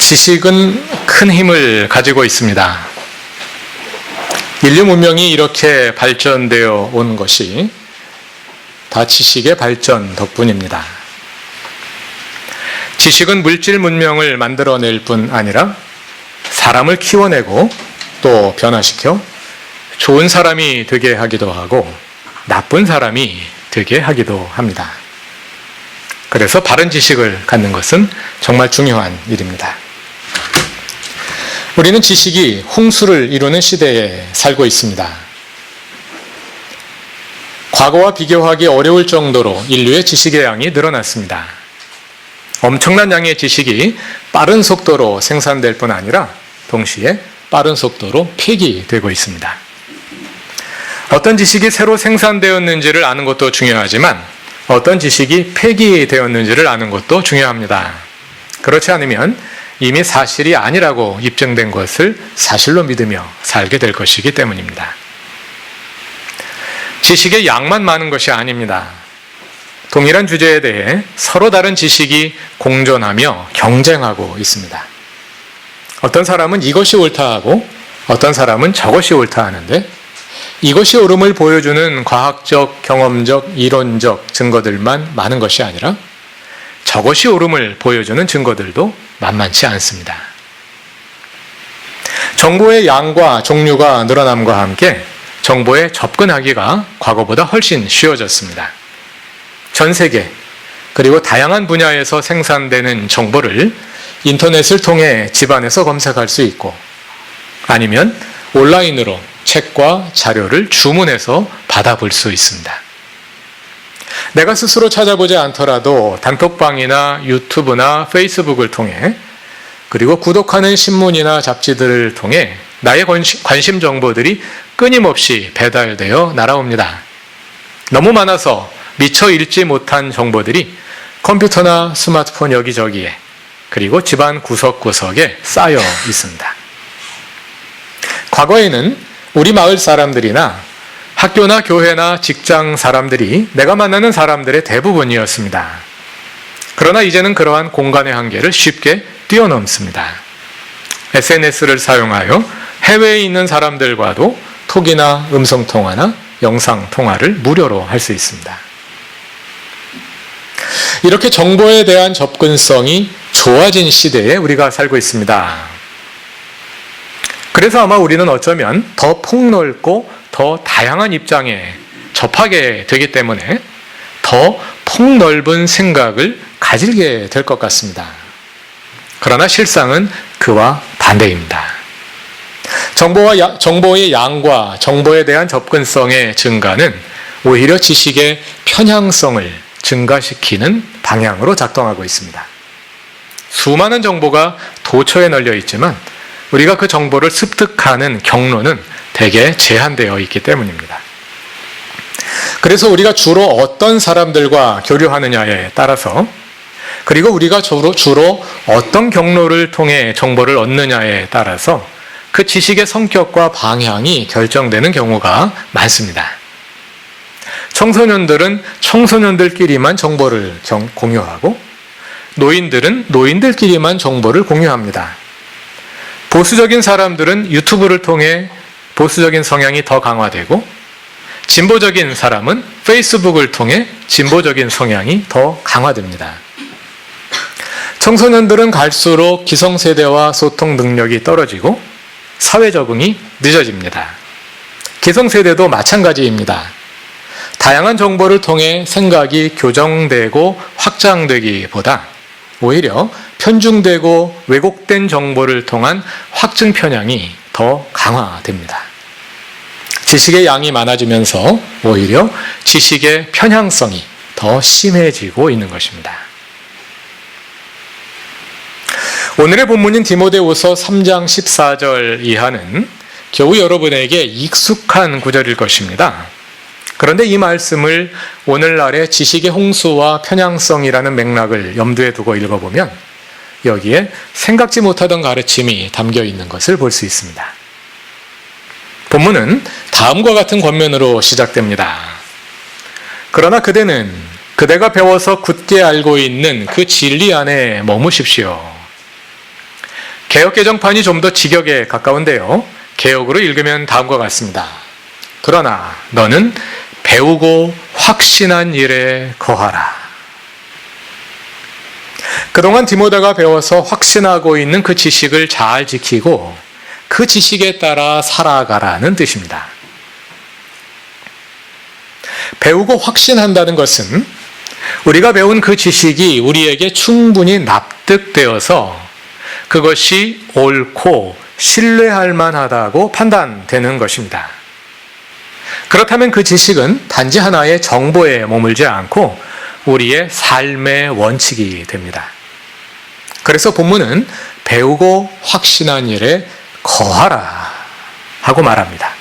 지식은 큰 힘을 가지고 있습니다. 인류 문명이 이렇게 발전되어 온 것이 다 지식의 발전 덕분입니다. 지식은 물질 문명을 만들어낼 뿐 아니라 사람을 키워내고 또 변화시켜 좋은 사람이 되게 하기도 하고 나쁜 사람이 되게 하기도 합니다. 그래서 바른 지식을 갖는 것은 정말 중요한 일입니다. 우리는 지식이 홍수를 이루는 시대에 살고 있습니다. 과거와 비교하기 어려울 정도로 인류의 지식의 양이 늘어났습니다. 엄청난 양의 지식이 빠른 속도로 생산될 뿐 아니라 동시에 빠른 속도로 폐기되고 있습니다. 어떤 지식이 새로 생산되었는지를 아는 것도 중요하지만 어떤 지식이 폐기되었는지를 아는 것도 중요합니다. 그렇지 않으면 이미 사실이 아니라고 입증된 것을 사실로 믿으며 살게 될 것이기 때문입니다. 지식의 양만 많은 것이 아닙니다. 동일한 주제에 대해 서로 다른 지식이 공존하며 경쟁하고 있습니다. 어떤 사람은 이것이 옳다 하고 어떤 사람은 저것이 옳다 하는데 이것이 옳음을 보여주는 과학적, 경험적, 이론적 증거들만 많은 것이 아니라 저것이 옳음을 보여주는 증거들도 만만치 않습니다. 정보의 양과 종류가 늘어남과 함께 정보에 접근하기가 과거보다 훨씬 쉬워졌습니다. 전 세계 그리고 다양한 분야에서 생산되는 정보를 인터넷을 통해 집안에서 검색할 수 있고 아니면 온라인으로 책과 자료를 주문해서 받아볼 수 있습니다. 내가 스스로 찾아보지 않더라도 단톡방이나 유튜브나 페이스북을 통해 그리고 구독하는 신문이나 잡지들을 통해 나의 관심 정보들이 끊임없이 배달되어 날아옵니다. 너무 많아서 미처 읽지 못한 정보들이 컴퓨터나 스마트폰 여기저기에 그리고 집안 구석구석에 쌓여 있습니다. 과거에는 우리 마을 사람들이나 학교나 교회나 직장 사람들이 내가 만나는 사람들의 대부분이었습니다. 그러나 이제는 그러한 공간의 한계를 쉽게 뛰어넘습니다. SNS를 사용하여 해외에 있는 사람들과도 톡이나 음성통화나 영상통화를 무료로 할 수 있습니다. 이렇게 정보에 대한 접근성이 좋아진 시대에 우리가 살고 있습니다. 그래서 아마 우리는 어쩌면 더 폭넓고 더 다양한 입장에 접하게 되기 때문에 더 폭넓은 생각을 가지게 될 것 같습니다. 그러나 실상은 그와 반대입니다. 정보의 양과 정보에 대한 접근성의 증가는 오히려 지식의 편향성을 증가시키는 방향으로 작동하고 있습니다. 수많은 정보가 도처에 널려 있지만 우리가 그 정보를 습득하는 경로는 대개 제한되어 있기 때문입니다. 그래서 우리가 주로 어떤 사람들과 교류하느냐에 따라서 그리고 우리가 주로 어떤 경로를 통해 정보를 얻느냐에 따라서 그 지식의 성격과 방향이 결정되는 경우가 많습니다. 청소년들은 청소년들끼리만 정보를 공유하고 노인들은 노인들끼리만 정보를 공유합니다. 보수적인 사람들은 유튜브를 통해 보수적인 성향이 더 강화되고 진보적인 사람은 페이스북을 통해 진보적인 성향이 더 강화됩니다. 청소년들은 갈수록 기성세대와 소통 능력이 떨어지고 사회 적응이 늦어집니다. 기성세대도 마찬가지입니다. 다양한 정보를 통해 생각이 교정되고 확장되기보다 오히려 편중되고 왜곡된 정보를 통한 확증 편향이 더 강화됩니다. 지식의 양이 많아지면서 오히려 지식의 편향성이 더 심해지고 있는 것입니다. 오늘의 본문인 디모데후서 3장 14절 이하는 겨우 여러분에게 익숙한 구절일 것입니다. 그런데 이 말씀을 오늘날의 지식의 홍수와 편향성이라는 맥락을 염두에 두고 읽어보면 여기에 생각지 못하던 가르침이 담겨 있는 것을 볼 수 있습니다. 본문은 다음과 같은 권면으로 시작됩니다. 그러나 그대가 배워서 굳게 알고 있는 그 진리 안에 머무십시오. 개역 개정판이 좀 더 직역에 가까운데요. 개역으로 읽으면 다음과 같습니다. 그러나 너는 배우고 확신한 일에 거하라. 그동안 디모데가 배워서 확신하고 있는 그 지식을 잘 지키고 그 지식에 따라 살아가라는 뜻입니다. 배우고 확신한다는 것은 우리가 배운 그 지식이 우리에게 충분히 납득되어서 그것이 옳고 신뢰할 만하다고 판단되는 것입니다. 그렇다면 그 지식은 단지 하나의 정보에 머물지 않고 우리의 삶의 원칙이 됩니다. 그래서 본문은 배우고 확신한 일에 거하라 하고 말합니다.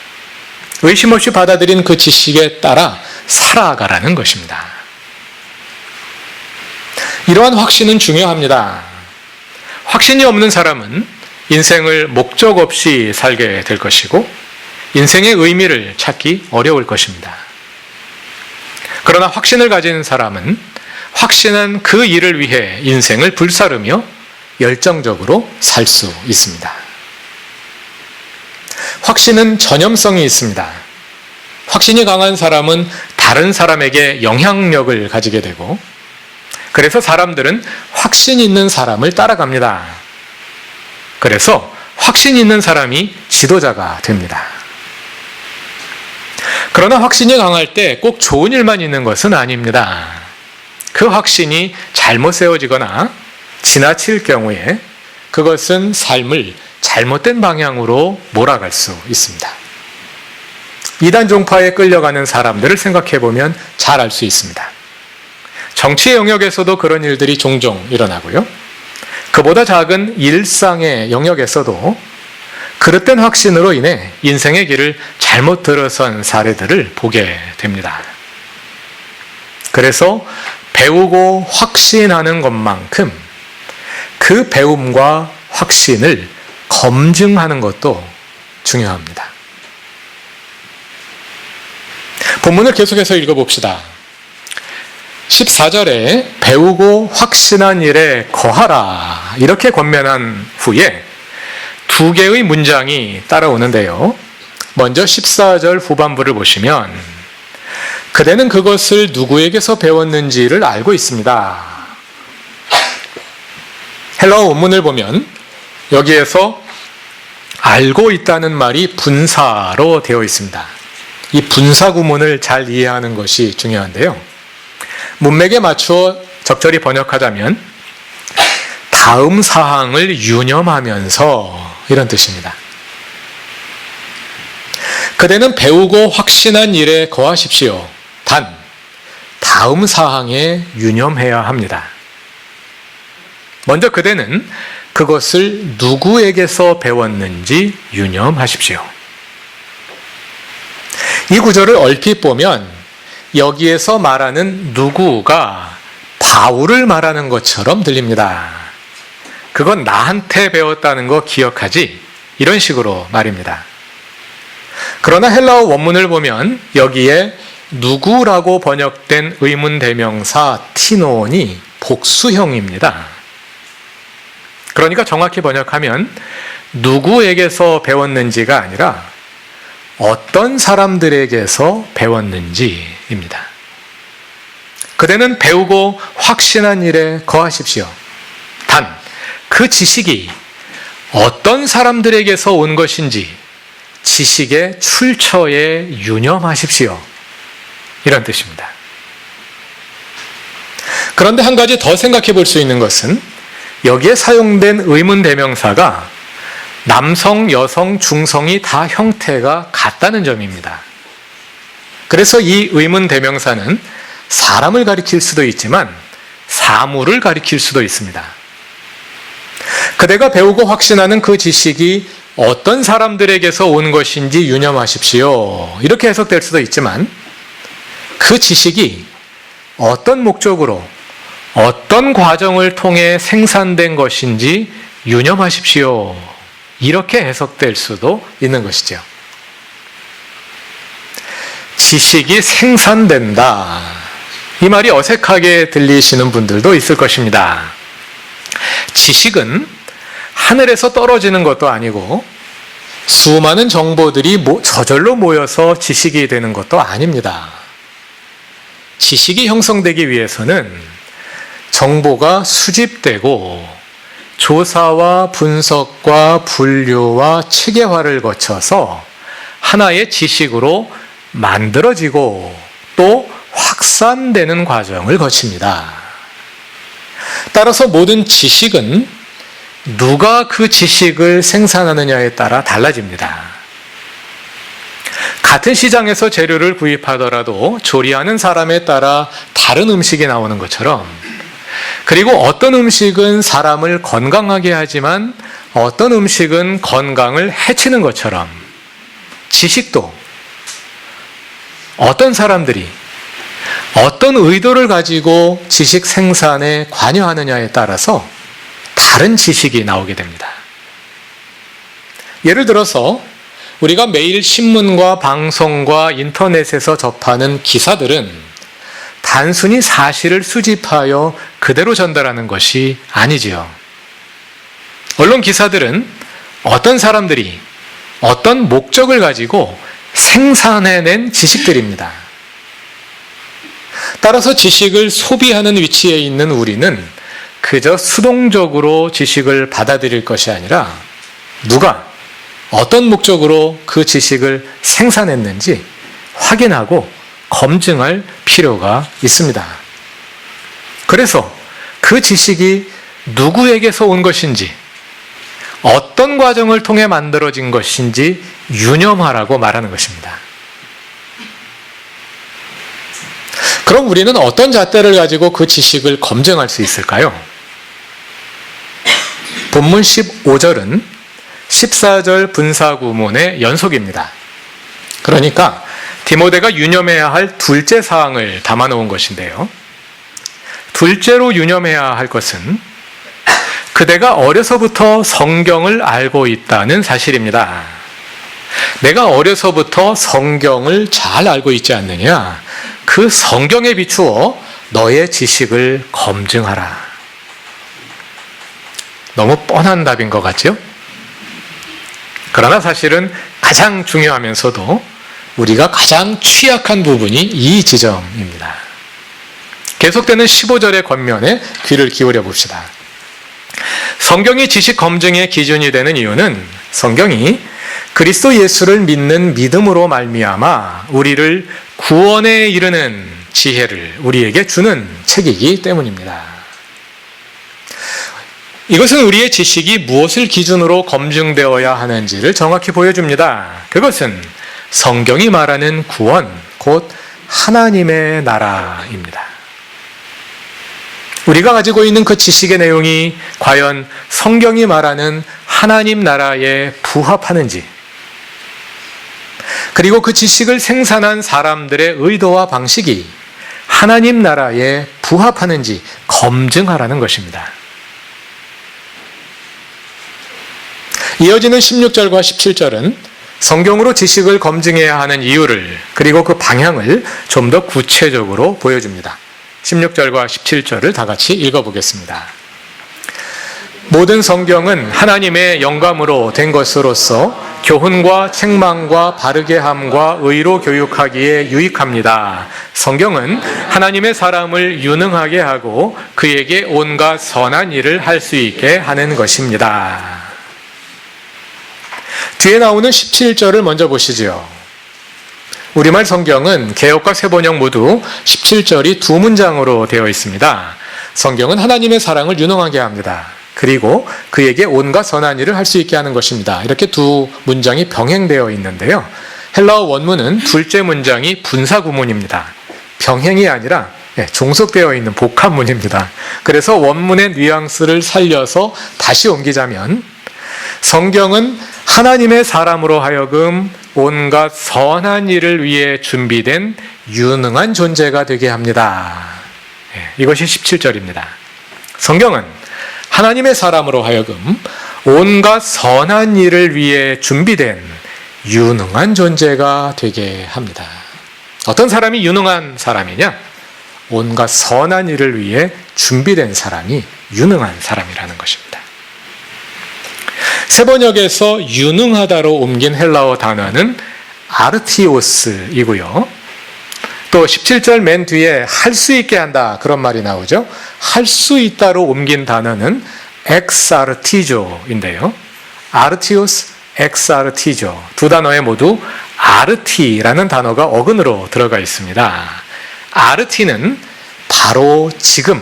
의심 없이 받아들인 그 지식에 따라 살아가라는 것입니다. 이러한 확신은 중요합니다. 확신이 없는 사람은 인생을 목적 없이 살게 될 것이고 인생의 의미를 찾기 어려울 것입니다. 그러나 확신을 가진 사람은 확신한 그 일을 위해 인생을 불사르며 열정적으로 살 수 있습니다. 확신은 전염성이 있습니다. 확신이 강한 사람은 다른 사람에게 영향력을 가지게 되고 그래서 사람들은 확신 있는 사람을 따라갑니다. 그래서 확신 있는 사람이 지도자가 됩니다. 그러나 확신이 강할 때 꼭 좋은 일만 있는 것은 아닙니다. 그 확신이 잘못 세워지거나 지나칠 경우에 그것은 삶을 잘못된 방향으로 몰아갈 수 있습니다. 이단 종파에 끌려가는 사람들을 생각해 보면 잘 알 수 있습니다. 정치의 영역에서도 그런 일들이 종종 일어나고요. 그보다 작은 일상의 영역에서도 그릇된 확신으로 인해 인생의 길을 잘못 들어선 사례들을 보게 됩니다. 그래서 배우고 확신하는 것만큼 그 배움과 확신을 검증하는 것도 중요합니다. 본문을 계속해서 읽어봅시다. 14절에 배우고 확신한 일에 거하라 이렇게 권면한 후에 두 개의 문장이 따라오는데요. 먼저 14절 후반부를 보시면 그대는 그것을 누구에게서 배웠는지를 알고 있습니다. 헬라어 원문을 보면 여기에서 알고 있다는 말이 분사로 되어 있습니다. 이 분사 구문을 잘 이해하는 것이 중요한데요. 문맥에 맞추어 적절히 번역하자면 다음 사항을 유념하면서 이런 뜻입니다. 그대는 배우고 확신한 일에 거하십시오. 단 다음 사항에 유념해야 합니다. 먼저 그대는 그것을 누구에게서 배웠는지 유념하십시오. 이 구절을 얼핏 보면 여기에서 말하는 누구가 바울을 말하는 것처럼 들립니다. 그건 나한테 배웠다는 거 기억하지? 이런 식으로 말입니다. 그러나 헬라어 원문을 보면 여기에 누구라고 번역된 의문대명사 티논이 복수형입니다. 그러니까 정확히 번역하면 누구에게서 배웠는지가 아니라 어떤 사람들에게서 배웠는지입니다. 그대는 배우고 확신한 일에 거하십시오. 단, 그 지식이 어떤 사람들에게서 온 것인지 지식의 출처에 유념하십시오. 이런 뜻입니다. 그런데 한 가지 더 생각해 볼 수 있는 것은 여기에 사용된 의문대명사가 남성, 여성, 중성이 다 형태가 같다는 점입니다. 그래서 이 의문대명사는 사람을 가리킬 수도 있지만 사물을 가리킬 수도 있습니다. 그대가 배우고 확신하는 그 지식이 어떤 사람들에게서 온 것인지 유념하십시오. 이렇게 해석될 수도 있지만 그 지식이 어떤 목적으로 어떤 과정을 통해 생산된 것인지 유념하십시오. 이렇게 해석될 수도 있는 것이죠. 지식이 생산된다. 이 말이 어색하게 들리시는 분들도 있을 것입니다. 지식은 하늘에서 떨어지는 것도 아니고 수많은 정보들이 저절로 모여서 지식이 되는 것도 아닙니다. 지식이 형성되기 위해서는 정보가 수집되고 조사와 분석과 분류와 체계화를 거쳐서 하나의 지식으로 만들어지고 또 확산되는 과정을 거칩니다. 따라서 모든 지식은 누가 그 지식을 생산하느냐에 따라 달라집니다. 같은 시장에서 재료를 구입하더라도 조리하는 사람에 따라 다른 음식이 나오는 것처럼, 그리고 어떤 음식은 사람을 건강하게 하지만 어떤 음식은 건강을 해치는 것처럼 지식도 어떤 사람들이 어떤 의도를 가지고 지식 생산에 관여하느냐에 따라서 다른 지식이 나오게 됩니다. 예를 들어서 우리가 매일 신문과 방송과 인터넷에서 접하는 기사들은 단순히 사실을 수집하여 그대로 전달하는 것이 아니지요. 언론 기사들은 어떤 사람들이 어떤 목적을 가지고 생산해낸 지식들입니다. 따라서 지식을 소비하는 위치에 있는 우리는 그저 수동적으로 지식을 받아들일 것이 아니라 누가 어떤 목적으로 그 지식을 생산했는지 확인하고 검증할 필요가 있습니다. 그래서 그 지식이 누구에게서 온 것인지, 어떤 과정을 통해 만들어진 것인지 유념하라고 말하는 것입니다. 그럼 우리는 어떤 잣대를 가지고 그 지식을 검증할 수 있을까요? 본문 15절은 14절 분사구문의 연속입니다. 그러니까 디모데가 유념해야 할 둘째 사항을 담아놓은 것인데요. 둘째로 유념해야 할 것은 그대가 어려서부터 성경을 알고 있다는 사실입니다. 내가 어려서부터 성경을 잘 알고 있지 않느냐? 그 성경에 비추어 너의 지식을 검증하라. 너무 뻔한 답인 것 같죠? 그러나 사실은 가장 중요하면서도 우리가 가장 취약한 부분이 이 지점입니다. 계속되는 15절의 권면에 귀를 기울여 봅시다. 성경이 지식 검증의 기준이 되는 이유는 성경이 그리스도 예수를 믿는 믿음으로 말미암아 우리를 구원에 이르는 지혜를 우리에게 주는 책이기 때문입니다. 이것은 우리의 지식이 무엇을 기준으로 검증되어야 하는지를 정확히 보여줍니다. 그것은 성경이 말하는 구원, 곧 하나님의 나라입니다. 우리가 가지고 있는 그 지식의 내용이 과연 성경이 말하는 하나님 나라에 부합하는지, 그리고 그 지식을 생산한 사람들의 의도와 방식이 하나님 나라에 부합하는지 검증하라는 것입니다. 이어지는 16절과 17절은 성경으로 지식을 검증해야 하는 이유를, 그리고 그 방향을 좀 더 구체적으로 보여줍니다. 16절과 17절을 다 같이 읽어보겠습니다. 모든 성경은 하나님의 영감으로 된 것으로서 교훈과 책망과 바르게 함과 의로 교육하기에 유익합니다. 성경은 하나님의 사람을 유능하게 하고 그에게 온갖 선한 일을 할 수 있게 하는 것입니다. 뒤에 나오는 17절을 먼저 보시죠. 우리말 성경은 개역과 새번역 모두 17절이 두 문장으로 되어 있습니다. 성경은 하나님의 사랑을 유능하게 합니다. 그리고 그에게 온갖 선한 일을 할 수 있게 하는 것입니다. 이렇게 두 문장이 병행되어 있는데요. 헬라어 원문은 둘째 문장이 분사구문입니다. 병행이 아니라 종속되어 있는 복합문입니다. 그래서 원문의 뉘앙스를 살려서 다시 옮기자면 성경은 하나님의 사람으로 하여금 온갖 선한 일을 위해 준비된 유능한 존재가 되게 합니다. 이것이 17절입니다. 성경은 하나님의 사람으로 하여금 온갖 선한 일을 위해 준비된 유능한 존재가 되게 합니다. 어떤 사람이 유능한 사람이냐? 온갖 선한 일을 위해 준비된 사람이 유능한 사람이라는 것입니다. 세번역에서 유능하다로 옮긴 헬라어 단어는 아르티오스이고요. 또 17절 맨 뒤에 할 수 있게 한다 그런 말이 나오죠. 할 수 있다로 옮긴 단어는 엑사르티조인데요. 아르티오스, 엑사르티조 두 단어에 모두 아르티라는 단어가 어근으로 들어가 있습니다. 아르티는 바로 지금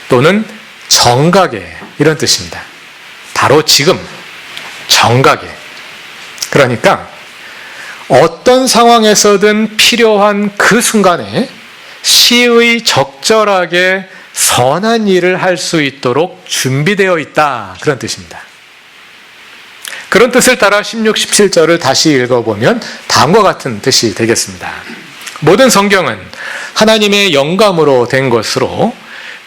또는 정각에 이런 뜻입니다. 바로 지금, 정각에. 그러니까 어떤 상황에서든 필요한 그 순간에 시의 적절하게 선한 일을 할 수 있도록 준비되어 있다. 그런 뜻입니다. 그런 뜻을 따라 16, 17절을 다시 읽어보면 다음과 같은 뜻이 되겠습니다. 모든 성경은 하나님의 영감으로 된 것으로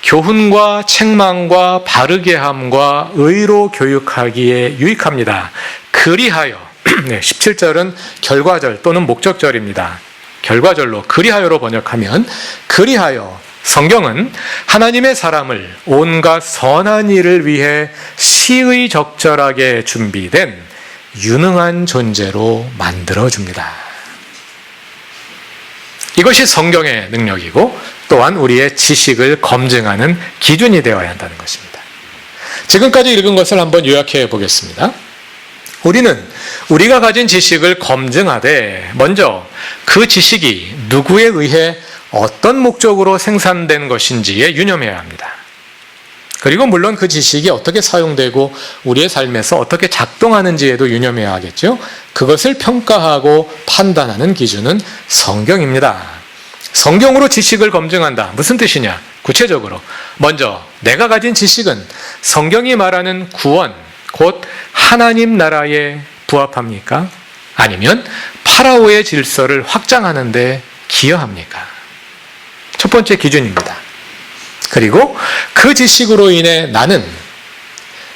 교훈과 책망과 바르게 함과 의로 교육하기에 유익합니다. 그리하여 17절은 결과절 또는 목적절입니다. 결과절로 그리하여로 번역하면 그리하여 성경은 하나님의 사람을 온갖 선한 일을 위해 시의 적절하게 준비된 유능한 존재로 만들어줍니다. 이것이 성경의 능력이고 또한 우리의 지식을 검증하는 기준이 되어야 한다는 것입니다. 지금까지 읽은 것을 한번 요약해 보겠습니다. 우리는 우리가 가진 지식을 검증하되 먼저 그 지식이 누구에 의해 어떤 목적으로 생산된 것인지에 유념해야 합니다. 그리고 물론 그 지식이 어떻게 사용되고 우리의 삶에서 어떻게 작동하는지에도 유념해야 하겠죠. 그것을 평가하고 판단하는 기준은 성경입니다. 성경으로 지식을 검증한다. 무슨 뜻이냐? 구체적으로 먼저 내가 가진 지식은 성경이 말하는 구원, 곧 하나님 나라에 부합합니까? 아니면 파라오의 질서를 확장하는 데 기여합니까? 첫 번째 기준입니다. 그리고 그 지식으로 인해 나는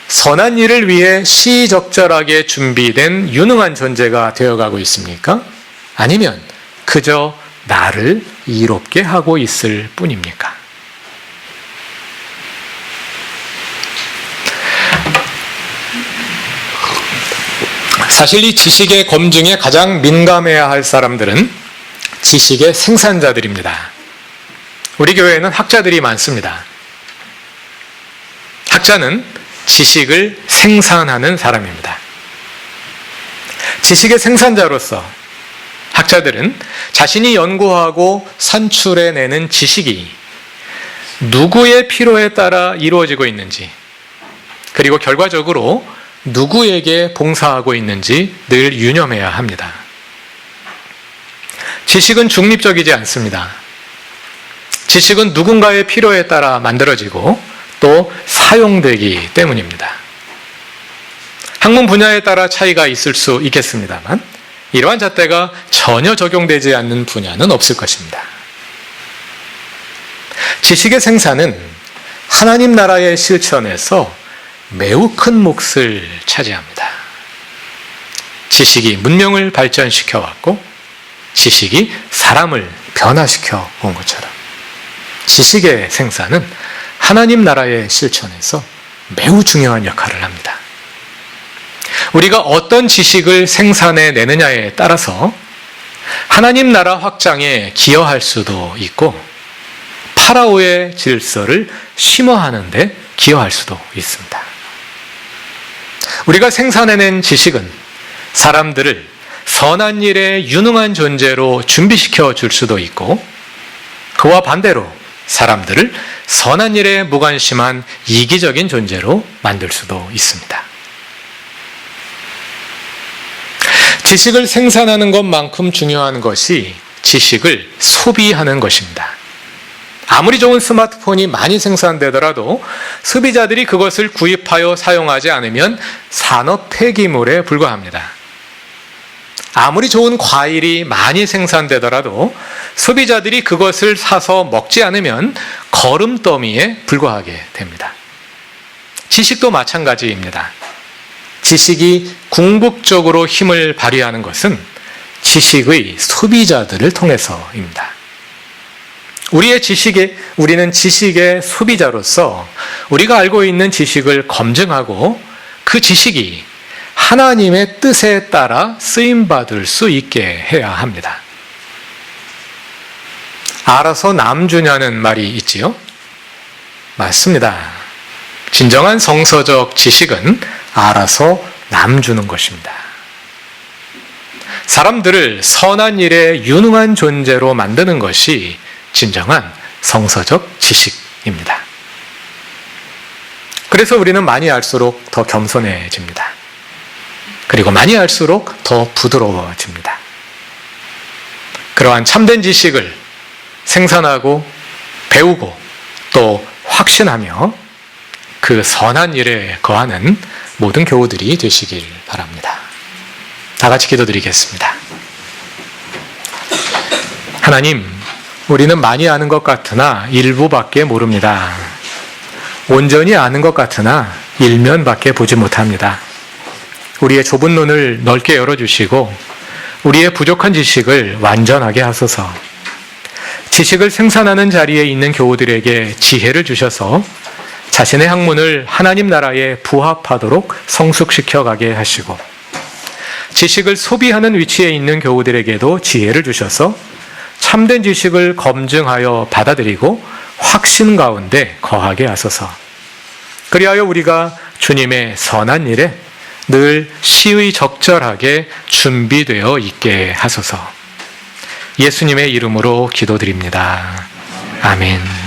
선한 일을 위해 시적절하게 준비된 유능한 존재가 되어가고 있습니까? 아니면 그저 나를 이롭게 하고 있을 뿐입니까? 사실 이 지식의 검증에 가장 민감해야 할 사람들은 지식의 생산자들입니다. 우리 교회에는 학자들이 많습니다. 학자는 지식을 생산하는 사람입니다. 지식의 생산자로서 학자들은 자신이 연구하고 산출해내는 지식이 누구의 필요에 따라 이루어지고 있는지, 그리고 결과적으로 누구에게 봉사하고 있는지 늘 유념해야 합니다. 지식은 중립적이지 않습니다. 지식은 누군가의 필요에 따라 만들어지고 또 사용되기 때문입니다. 학문 분야에 따라 차이가 있을 수 있겠습니다만 이러한 잣대가 전혀 적용되지 않는 분야는 없을 것입니다. 지식의 생산은 하나님 나라의 실천에서 매우 큰 몫을 차지합니다. 지식이 문명을 발전시켜 왔고 지식이 사람을 변화시켜 온 것처럼 지식의 생산은 하나님 나라의 실천에서 매우 중요한 역할을 합니다. 우리가 어떤 지식을 생산해내느냐에 따라서 하나님 나라 확장에 기여할 수도 있고 파라오의 질서를 심화하는 데 기여할 수도 있습니다. 우리가 생산해낸 지식은 사람들을 선한 일에 유능한 존재로 준비시켜 줄 수도 있고 그와 반대로 사람들을 선한 일에 무관심한 이기적인 존재로 만들 수도 있습니다. 지식을 생산하는 것만큼 중요한 것이 지식을 소비하는 것입니다. 아무리 좋은 스마트폰이 많이 생산되더라도 소비자들이 그것을 구입하여 사용하지 않으면 산업 폐기물에 불과합니다. 아무리 좋은 과일이 많이 생산되더라도 소비자들이 그것을 사서 먹지 않으면 거름더미에 불과하게 됩니다. 지식도 마찬가지입니다. 지식이 궁극적으로 힘을 발휘하는 것은 지식의 소비자들을 통해서입니다. 우리는 지식의 소비자로서 우리가 알고 있는 지식을 검증하고 그 지식이 하나님의 뜻에 따라 쓰임받을 수 있게 해야 합니다. 알아서 남 주냐는 말이 있지요? 맞습니다. 진정한 성서적 지식은 알아서 남 주는 것입니다. 사람들을 선한 일에 유능한 존재로 만드는 것이 진정한 성서적 지식입니다. 그래서 우리는 많이 알수록 더 겸손해집니다. 그리고 많이 알수록 더 부드러워집니다. 그러한 참된 지식을 생산하고 배우고 또 확신하며 그 선한 일에 거하는 모든 교우들이 되시길 바랍니다. 다 같이 기도드리겠습니다. 하나님, 우리는 많이 아는 것 같으나 일부밖에 모릅니다. 온전히 아는 것 같으나 일면밖에 보지 못합니다. 우리의 좁은 눈을 넓게 열어주시고 우리의 부족한 지식을 완전하게 하소서. 지식을 생산하는 자리에 있는 교우들에게 지혜를 주셔서 자신의 학문을 하나님 나라에 부합하도록 성숙시켜 가게 하시고, 지식을 소비하는 위치에 있는 교우들에게도 지혜를 주셔서 참된 지식을 검증하여 받아들이고 확신 가운데 거하게 하소서. 그리하여 우리가 주님의 선한 일에 늘 시의 적절하게 준비되어 있게 하소서. 예수님의 이름으로 기도드립니다. 아멘.